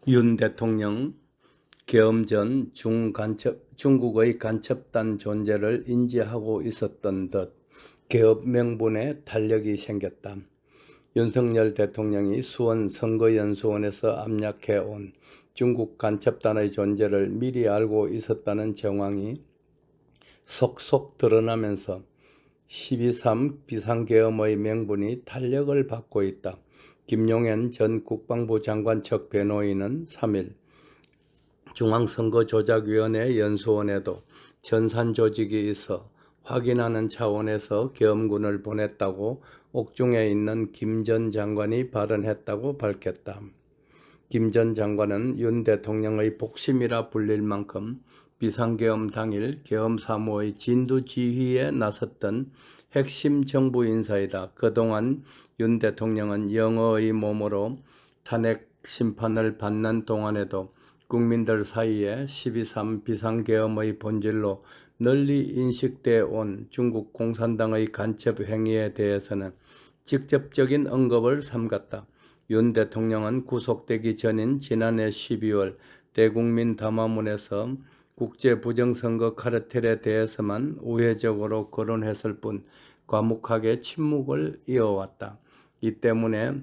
윤 대통령 계엄 전 중국의 간첩단 존재를 인지하고 있었던 듯 계엄 명분에 탄력이 생겼다. 윤석열 대통령이 수원 선거연수원에서 압력해온 중국 간첩단의 존재를 미리 알고 있었다는 정황이 속속 드러나면서 12.3 비상계엄의 명분이 탄력을 받고 있다. 김용현 전 국방부 장관 측 변호인은 3일 중앙선거조작위원회 연수원에도 전산 조직이 있어 확인하는 차원에서 계엄군을 보냈다고 옥중에 있는 김 전 장관이 발언했다고 밝혔다. 김 전 장관은 윤 대통령의 복심이라 불릴 만큼 비상계엄 당일 계엄 사무의 진두지휘에 나섰던 핵심 정부 인사이다. 그동안 윤 대통령은 영어의 몸으로 탄핵 심판을 받는 동안에도 국민들 사이에 12.3 비상계엄의 본질로 널리 인식돼 온 중국 공산당의 간첩 행위에 대해서는 직접적인 언급을 삼갔다. 윤 대통령은 구속되기 전인 지난해 12월 대국민 담화문에서 국제부정선거 카르텔에 대해서만 우회적으로 거론했을 뿐 과묵하게 침묵을 이어왔다. 이 때문에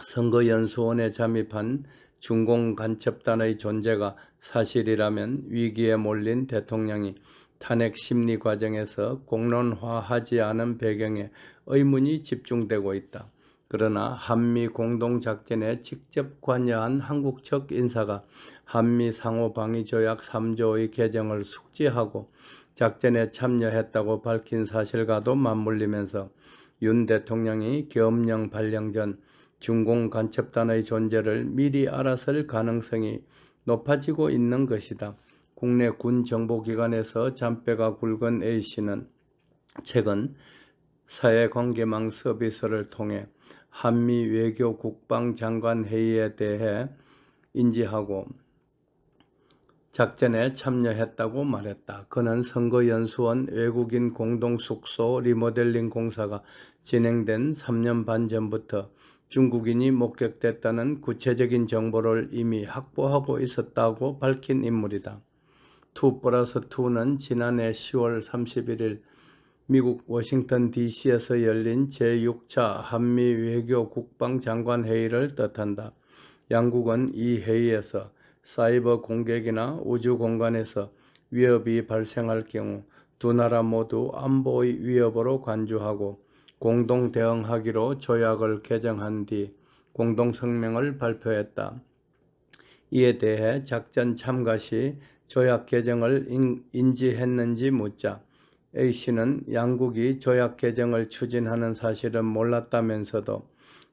선거연수원에 잠입한 중공 간첩단의 존재가 사실이라면 위기에 몰린 대통령이 탄핵 심리 과정에서 공론화하지 않은 배경에 의문이 집중되고 있다. 그러나 한미 공동작전에 직접 관여한 한국 측 인사가 한미 상호방위조약 3조의 개정을 숙지하고 작전에 참여했다고 밝힌 사실과도 맞물리면서 윤 대통령이 계엄령 발령 전 중공 간첩단의 존재를 미리 알았을 가능성이 높아지고 있는 것이다. 국내 군 정보기관에서 잔뼈가 굵은 A씨는 최근 사회관계망 서비스를 통해 한미 외교 국방장관 회의에 대해 인지하고 작전에 참여했다고 말했다. 그는 선거연수원 외국인 공동숙소 리모델링 공사가 진행된 3년 반 전부터 중국인이 목격됐다는 구체적인 정보를 이미 확보하고 있었다고 밝힌 인물이다. 2+2는 지난해 10월 31일 미국 워싱턴 DC에서 열린 제6차 한미 외교 국방장관 회의를 뜻한다. 양국은 이 회의에서 사이버 공격이나 우주 공간에서 위협이 발생할 경우 두 나라 모두 안보의 위협으로 간주하고 공동 대응하기로 조약을 개정한 뒤 공동성명을 발표했다. 이에 대해 작전 참가 시 조약 개정을 인지했는지 묻자 A씨는 양국이 조약 개정을 추진하는 사실은 몰랐다면서도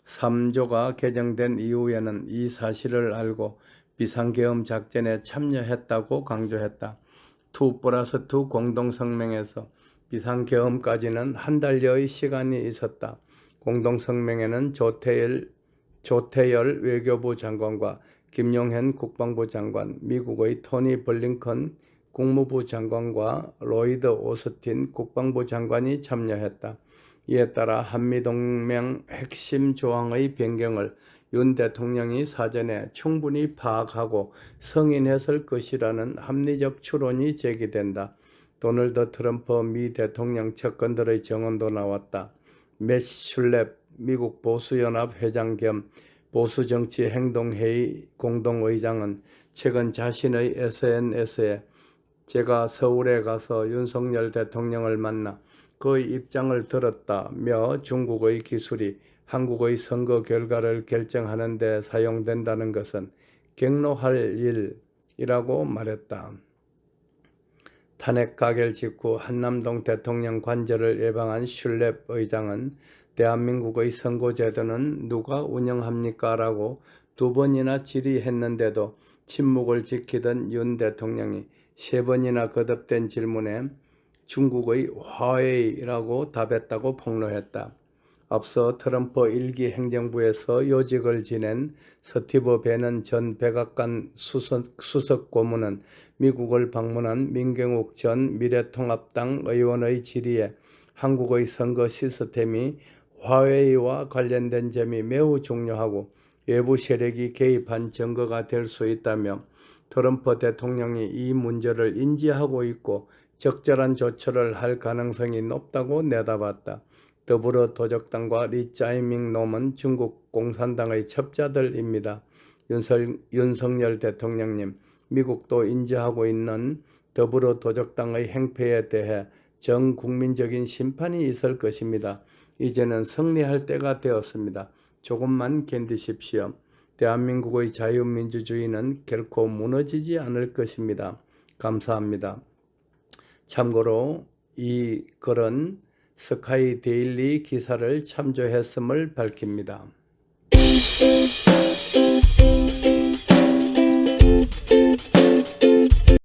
3조가 개정된 이후에는 이 사실을 알고 비상계엄 작전에 참여했다고 강조했다. 2+2 공동성명에서 비상계엄까지는 한 달여의 시간이 있었다. 공동성명에는 조태열 외교부 장관과 김용현 국방부 장관, 미국의 토니 블링컨 국무부 장관과 로이드 오스틴 국방부 장관이 참여했다. 이에 따라 한미동맹 핵심 조항의 변경을 윤 대통령이 사전에 충분히 파악하고 승인했을 것이라는 합리적 추론이 제기된다. 도널드 트럼프 미 대통령 측근들의 증언도 나왔다. 맷 슐렙 미국 보수연합 회장 겸 보수정치행동회의 공동의장은 최근 자신의 SNS에 제가 서울에 가서 윤석열 대통령을 만나 그의 입장을 들었다며 중국의 기술이 한국의 선거 결과를 결정하는 데 사용된다는 것은 격노할 일이라고 말했다. 탄핵 가결 직후 한남동 대통령 관저를 예방한 슐렙 의장은 대한민국의 선거제도는 누가 운영합니까? 라고 2번이나 질의했는데도 침묵을 지키던 윤 대통령이 3번이나 거듭된 질문에 중국의 화웨이라고 답했다고 폭로했다. 앞서 트럼프 1기 행정부에서 요직을 지낸 스티브 배넌 전 백악관 수석 고문은 미국을 방문한 민경욱 전 미래통합당 의원의 질의에 한국의 선거 시스템이 화웨이와 관련된 점이 매우 중요하고 외부 세력이 개입한 증거가 될 수 있다며 트럼프 대통령이 이 문제를 인지하고 있고 적절한 조처를 할 가능성이 높다고 내다봤다. 더불어도적당과 리짜이밍 놈은 중국 공산당의 첩자들입니다. 윤석열 대통령님, 미국도 인지하고 있는 더불어도적당의 행패에 대해 전 국민적인 심판이 있을 것입니다. 이제는 승리할 때가 되었습니다. 조금만 견디십시오. 대한민국의 자유민주주의는 결코 무너지지 않을 것입니다. 감사합니다. 참고로 이 글은 스카이데일리 기사를 참조했음을 밝힙니다.